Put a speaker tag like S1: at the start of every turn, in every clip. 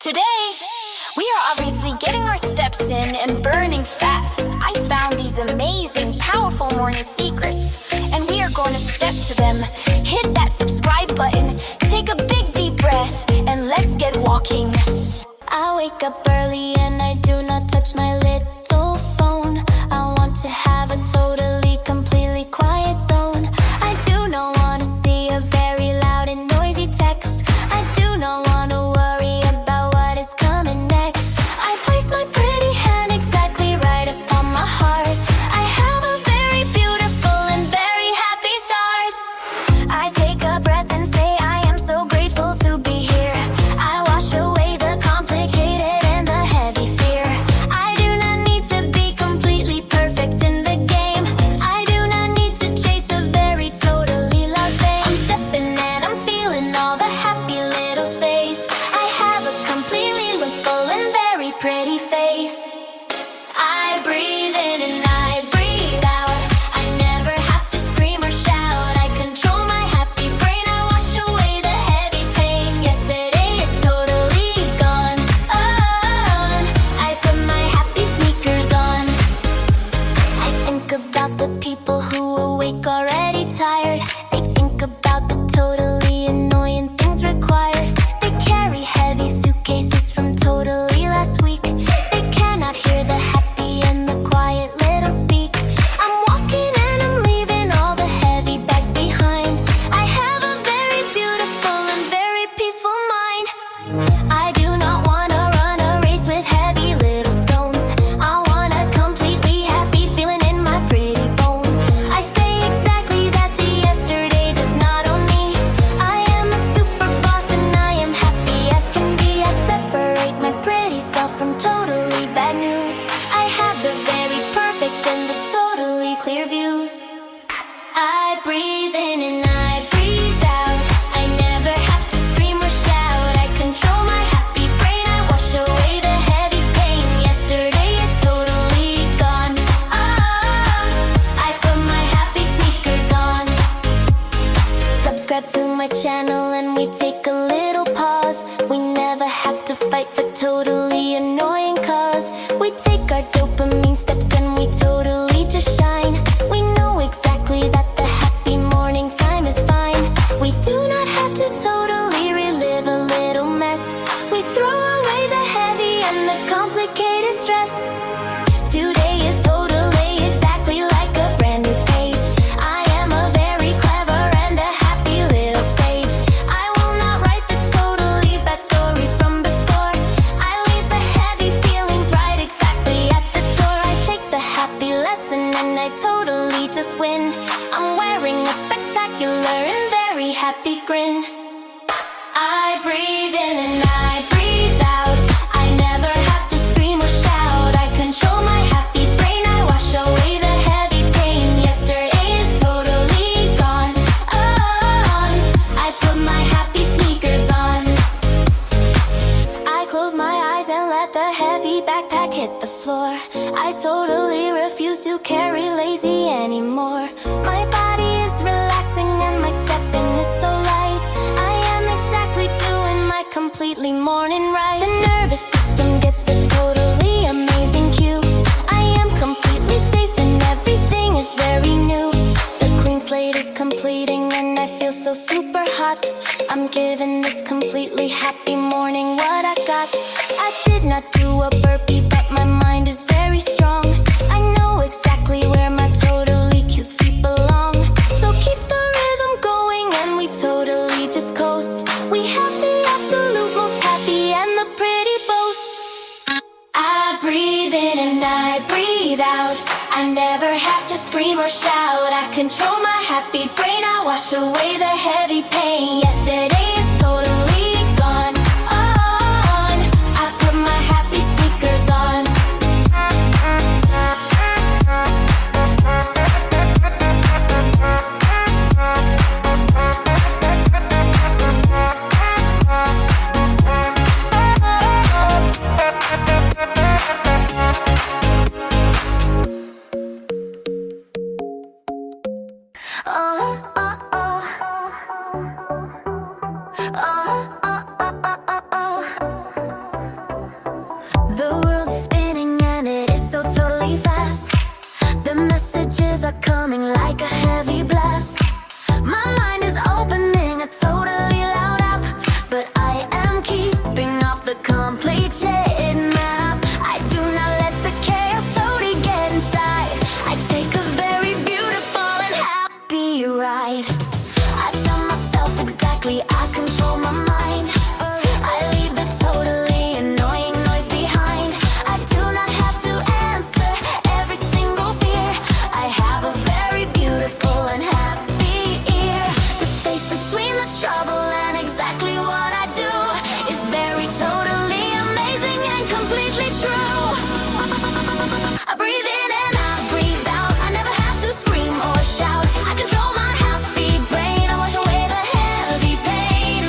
S1: Today, we are obviously getting our steps in and burning fat. I found these amazing, powerful morning secrets, and we are going to step to them. Hit that subscribe button, take a big deep breath, and let's get walking. I wake up early and I do not touch my little phone. I want to have a totally, completely quiet zone. I do not want to see a very loud and noisy text. I do not want to worry about what is coming next. I place my pretty hand exactly right upon my heart. I have a very beautiful and very happy start. I take a breath and say I am so grateful to be here. I wash away the complicated and the heavy fear. I do not need to be completely perfect in the game. I do not need to chase a very totally loud fame. I'm stepping and I'm feeling all the happy little space. I have a completely lookful and very pretty face. I breathe in and I breathe out. I never have to scream or shout. I control my happy brain. I wash away the heavy pain. Yesterday is totally gone. I put my happy sneakers on. I think about the people who awake already tired. They think about the totally annoying things required. They carry heavy suitcases from totally last week. They cannot hear the happy and the quiet little speak. I'm walking and I'm leaving all the heavy bags behind. I have a very beautiful and very peaceful mind. I do not want to run a race with heavy little stones. I want a completely happy feeling in my pretty bones. I say exactly that the yesterday does not own me. I am a super boss and I am happy as can be. I separate my pretty self from totally bad news. I have the very perfect and the totally clear views. I breathe in and I breathe out. I never have to scream or shout. I control my happy brain. I wash away the heavy pain. Yesterday is totally gone. I put my happy sneakers on. Subscribe to my channel and we take a little pause. We never have to fight for totally annoying cause. We take our dopamine steps and we totally just shine. We know exactly that the happy morning time is fine. We do not have to totally relive a little mess. We throw away the heavy and the complicated stress. Today is totally exactly like a brand new page. I am a very clever and a happy little sage. I will not write the totally bad story from before. I leave the heavy feelings right exactly at the door. I take the happy lesson and I totally just win. I'm wearing a spectacular and very happy grin. I breathe in and I breathe out. I never have to scream or shout. I control my happy brain. I wash away the heavy pain. Yesterday is totally gone. I put my happy sneakers on. I close my eyes and let the heavy backpack hit the floor. I totally refuse to carry lazy anymore. My body is relaxing and my stepping is so light. I am exactly doing my completely morning right. The nervous system gets the totally amazing cue. I am completely safe and everything is very new. The clean slate is completing and I feel so super hot. I'm giving this completely happy morning what I got. I did not do a burpee but my mind is very strong. I know exactly where my totally cute feet belong. So keep the rhythm going and we totally just coast. We have the absolute most happy and the pretty boast. I breathe in and I breathe out. I never have to scream or shout. I control my happy brain. I wash away the heavy pain. Yesterday is totally gone. I put my happy sneakers on. Oh, oh, oh. Oh. The world is spinning and it is so totally fast. The messages are coming like a heavy blast. My mind is opening a totally loud app, but I am keeping off the complete shade map. I do not let the chaos totally get inside. I take a very beautiful and happy ride. I tell myself exactly I control my mind. I leave the totally annoying noise behind. I do not have to answer every single fear. I have a very beautiful and happy ear. The space between the trouble and exactly what I do is very totally amazing and completely true. I breathe in and I breathe out. I never have to scream or shout. I control my happy brain. I wash away the heavy pain.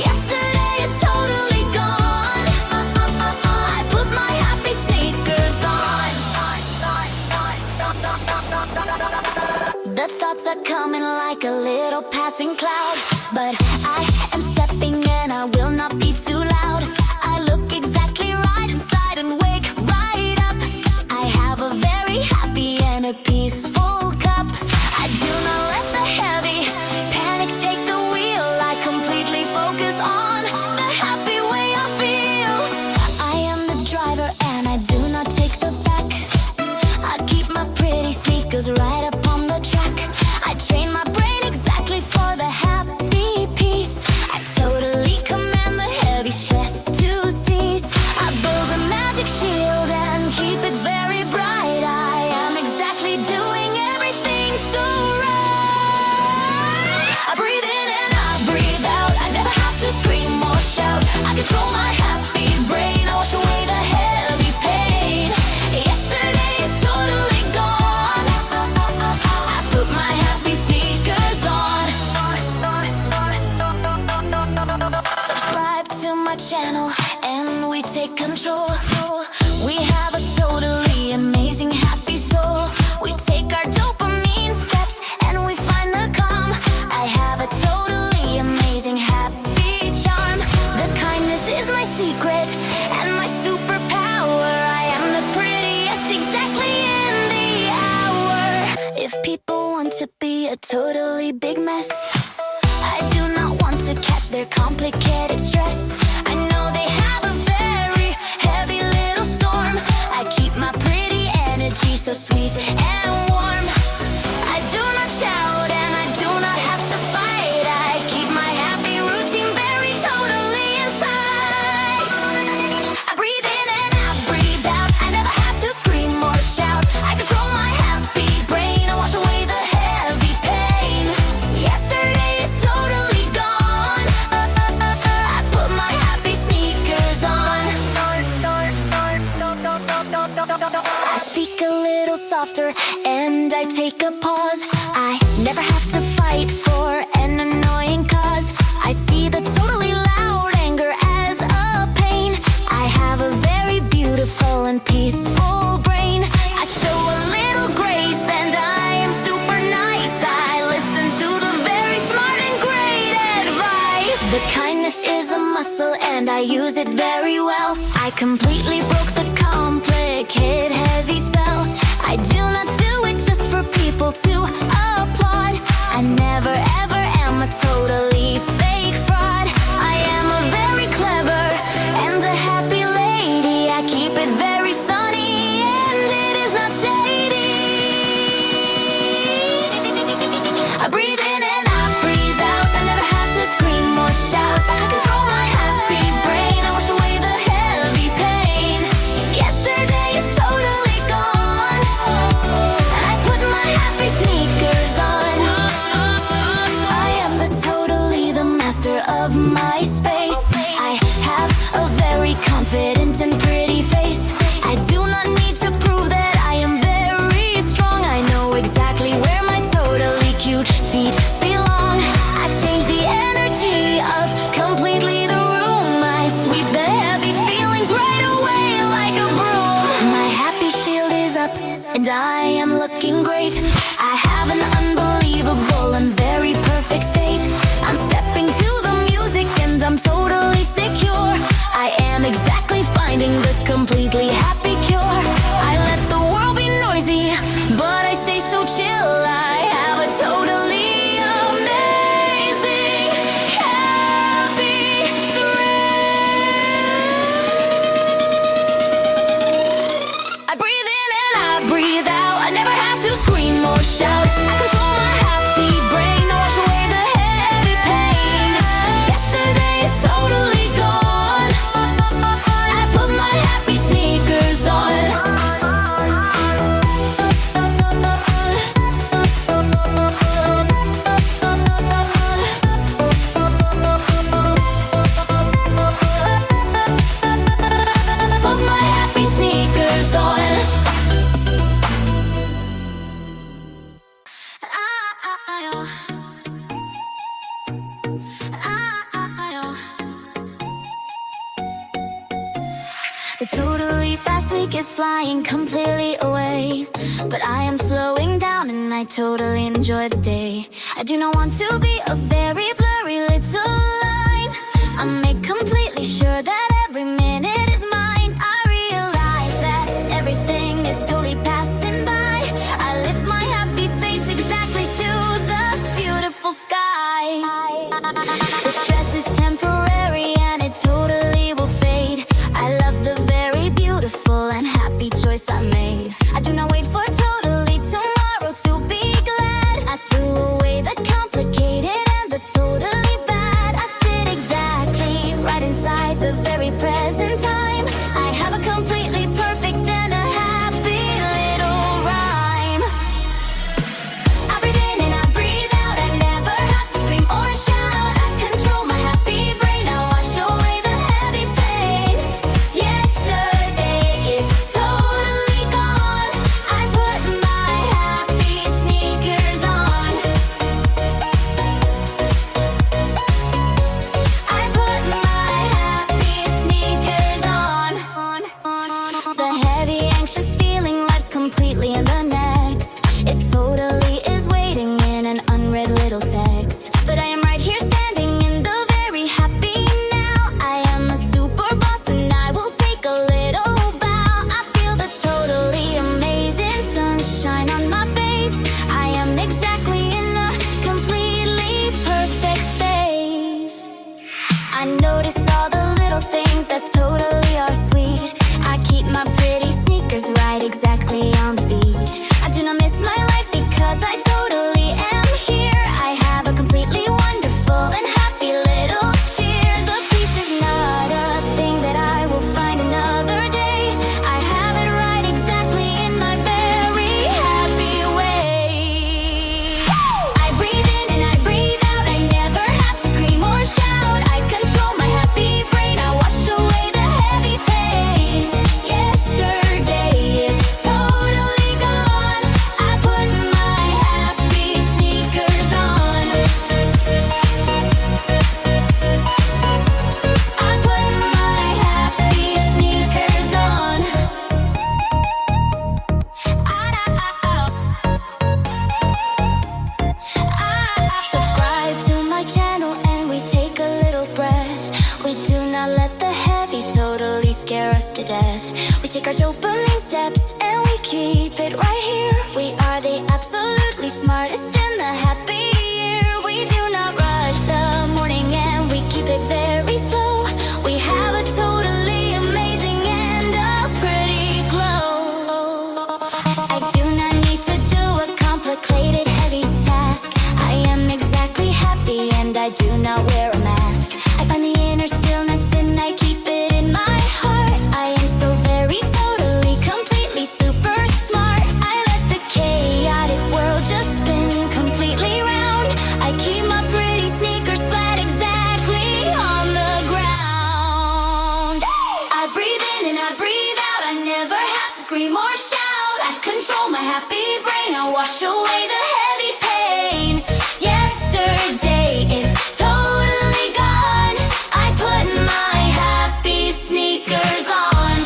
S1: Yesterday is totally gone. I put my happy sneakers on. The thoughts are coming like a little passing cloud, but I am stepping and I will not be too loud. I look exactly right inside and wake right up. I have a very happy and a peaceful cup. I do not let the heavy panic take the wheel. I completely focus on the happy way I feel. I am the driver and I do not take the back. I keep my pretty sneakers right up on the track. I train my brain exactly for the happy peace. I totally command the heavy stress to cease. I build a magic shield and keep it very bright. I am exactly doing everything so right. I breathe in and I breathe out. I never have to scream or shout. I control my happy brain. I wash away the heavy pain. Yesterday is totally gone. I put my happy sneakers on. Subscribe to my channel and we take control. We have a totally amazing happy soul. We take our dopamine steps and we find the calm. I have a totally amazing happy charm. The kindness is my secret and my superpower. I am the prettiest exactly in the hour. If people want to be a totally big mess, I do not want to catch their complicated stress. I know they have a very heavy little storm. I keep my pretty energy so sweet and warm. I do not shout and I do not have to fight. I keep my happy routine very totally inside. I breathe in and I breathe out. I never have to scream or shout. I control my happy brain. I wash away the heavy pain. Yesterday is totally gone. I put my happy sneakers on. I speak a little softer and I take a pause. I never have to fight for an annoying cause. I see the totally loud anger as a pain. I have a very beautiful and peaceful brain. I show a little grace and I am super nice. I listen to the very smart and great advice. The kindness is a muscle and I use it very well. I completely broke the complicated heavy spell. I do not do it just for people to applaud. I never ever am a totally fake fraud. I am a very clever and a happy lady. I keep it very sunny and it is not shady. I breathe in and I breathe out. I never have to scream or shout. I control my happy brain. I wash away the heavy pain. Yesterday is totally gone. I put my happy sneakers on. I am totally the master of my space. I have a very confident and pretty face. I do not need to prove that I am very strong. I know exactly where my totally cute feet belong. I change the energy of completely the room. I sweep the heavy feelings right away like a broom. My happy shield is up and I am looking great. I have an unbelievable and very perfect state. I'm stepping to the music and I'm totally secure. I am exactly finding the completely happy cure. I let the world be noisy, but I stay so chill. I have a totally amazing, happy thrill. I breathe in and I breathe out. I never have to scream or shout. I control my happy brain. I wash away the heavy pain. Yesterday is totally gone. I put my happy sneakers on. Put my happy sneakers on. The totally fast week is flying completely away, but I am slowing down and I totally enjoy the day. I do not want to be a very blurry little line. I make completely sure that every minute is mine. I realize that everything is totally passing by. I lift my happy face exactly to the beautiful sky. The stress is temporary and it totally will fade. I love the very beautiful and happy choice I made. I do not wait for totally tomorrow to be glad. I threw away the complicated and the totally bad. I sit exactly right inside the very present time. I have a completely perfect and a happy little rhyme. I breathe in and I breathe out. I never have to scream or shout. I control my happy brain. I wash away the heavy pain. Yesterday is totally gone. I put my happy sneakers on. I put my happy sneakers on. The heavy, anxious feeling life's completely in the next. It totally is waiting in an unread little text. But I am right here standing in the very happy now. I am a super boss and I will take a little bow. I feel the totally amazing sunshine on my face. I am exactly in a completely perfect space. I notice all the little things that totally are sweet. I keep my pretty sneakers right exactly on the beat. I do not miss my life because I totally am here. I have a completely wonderful and happy little cheer. The peace is not a thing that I will find another day. I have it right exactly in my very happy way. I breathe in and I breathe out. I never have to scream or shout. I control my happy brain. I wash away the heavy pain. Yesterday is totally gone. I put my happy sneakers on. I put my happy sneakers on. Subscribe to my channel and we take a little breath. We do not let the heavy totally scare us to death. We take our dopamine steps and we keep it right here. We are the absolutely smartest in the happy year. We do not rush the morning and we keep it very slow. We have a totally amazing and a pretty glow. I do not need to do a complicated heavy task. I am exactly happy and I do not wear a mask. I find the inner stillness and I keep it in my heart. I am so very totally completely super smart. I let the chaotic world just spin completely round. I keep my pretty sneakers flat exactly on the ground. I breathe in and I breathe out. I never have to scream or shout. I control my happy brain. I wash away the heavy pain. Yesterday is totally gone. I put my happy sneakers on.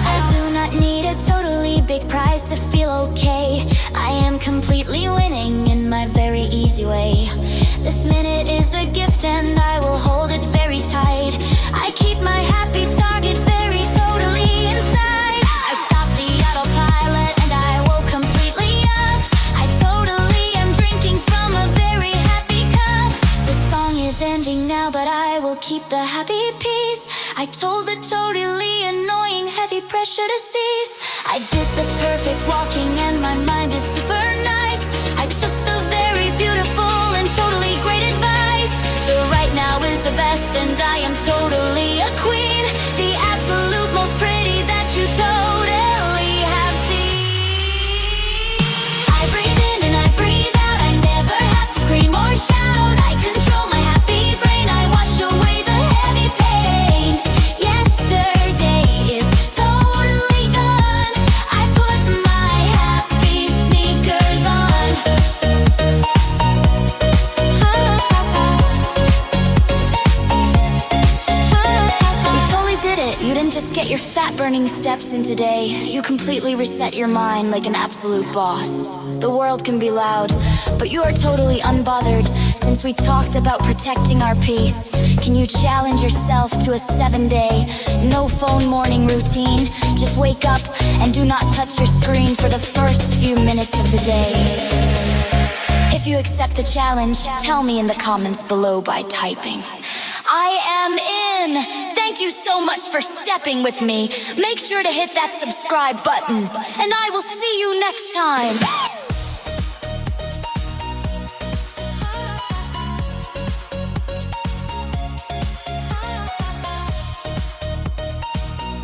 S1: I do I told the totally annoying heavy pressure to cease. I did the perfect walking and my mind is super nice. I took the very beautiful and totally great advice. The right now is the best and I am totally a queen. The absolute most pretty that you totally have seen. I breathe in and I breathe out. I never have to scream or shout. I control my happy brain. I wash away the heavy pain. Yesterday is totally gone. I put my happy sneakers on. You totally did it. You didn't just get your fat-burning steps in today. You completely reset your mind like an absolute boss. The world can be loud, but you are totally unbothered. Since we talked about protecting our peace, can you challenge yourself to a 7-day, no phone morning routine? Just wake up and do not touch your screen for the first few minutes of the day. If you accept the challenge, tell me in the comments below by typing, I am in! Thank you so much for stepping with me. Make sure to hit that subscribe button, and I will see you next time.